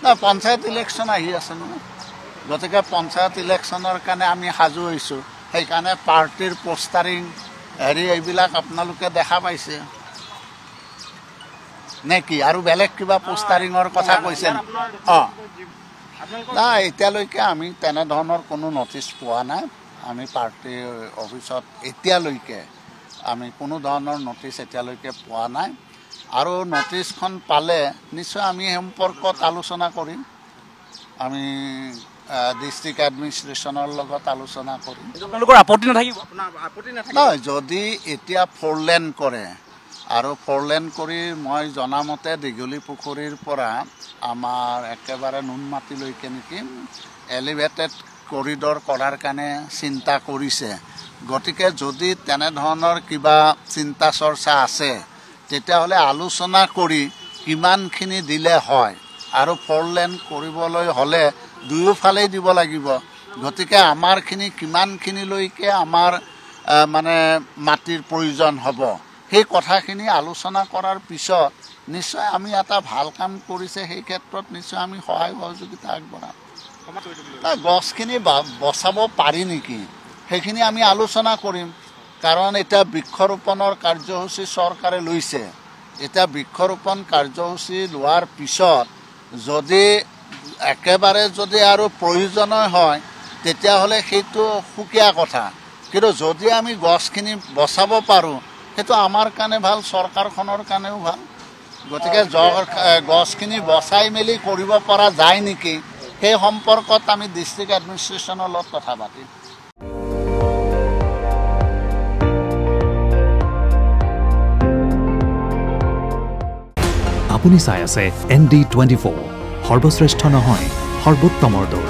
না পঞ্চায়ত ইলেকশ্যন আহি আছে নহয় গতিকে পঞ্চায়ত ইলেকশ্যনৰ কাৰণে আমি সাজু হৈছোঁ সেইকাৰণে পাৰ্টিৰ পোষ্টাৰিং এইবিলাক আপোনালোকে দেখা পাইছে নে কি আৰু বেলেগ কিবা পোষ্টাৰিঙৰ কথা কৈছে নাই এতিয়ালৈকে আমি তেনেধৰণৰ কোনো নটিচ পোৱা নাই আমি পাৰ্টি অফিচত এতিয়ালৈকে আমি কোনো ধৰণৰ নটিচ এতিয়ালৈকে পোৱা নাই আৰু নটিচখন পালে নিশ্চয় আমি সম্পৰ্কত আলোচনা কৰিম আমি ডিষ্ট্ৰিক্ট এডমিনিষ্ট্ৰেশ্যনৰ লগত আলোচনা কৰিম আপোনালোকৰ আপত্তি নাথাকিব নহয় যদি এতিয়া 4 লেন কৰে আৰু 4 লেন কৰি মই জনামতে দীঘলী পুখুৰীৰ পৰা আমাৰ একেবাৰে নুনমাটিলৈকে নেকি এলিভেটেড কৰিডৰ কৰাৰ কাৰণে চিন্তা কৰিছে গতিকে যদি তেনেধৰণৰ কিবা চিন্তা চৰ্চা আছে তেতিয়াহ'লে আলোচনা কৰি কিমানখিনি দিলে হয় আৰু 4 লেন কৰিবলৈ হ'লে দুয়োফালেই দিব লাগিব গতিকে আমাৰখিনি কিমানখিনিলৈকে আমাৰ মানে মাটিৰ প্ৰয়োজন হ'ব সেই কথাখিনি আলোচনা কৰাৰ পিছত নিশ্চয় আমি এটা ভাল কাম কৰিছে সেই ক্ষেত্ৰত নিশ্চয় আমি সহায় সহযোগিতা আগবঢ়াম গছখিনি বচাব পাৰি নেকি সেইখিনি আমি আলোচনা কৰিম কাৰণ এতিয়া বৃক্ষৰোপণৰ কাৰ্যসূচী চৰকাৰে লৈছে এতিয়া বৃক্ষৰোপণ কাৰ্যসূচী লোৱাৰ পিছত যদি একেবাৰে যদি আৰু প্ৰয়োজনীয় হয় তেতিয়াহ'লে সেইটো সুকীয়া কথা কিন্তু যদি আমি গছখিনি বচাব পাৰোঁ সেইটো আমাৰ কাৰণে ভাল চৰকাৰখনৰ কাৰণেও ভাল গতিকে গছখিনি বচাই মেলি কৰিব পৰা যায় নেকি সেই সম্পৰ্কত আমি ডিষ্ট্ৰিক্ট এডমিনিষ্ট্ৰেশ্যনৰ লগত কথা পাতিম আপুনি চাই আছে ND24 সৰ্বশ্ৰেষ্ঠ নহয় সৰ্বোত্তমৰ দৌৰ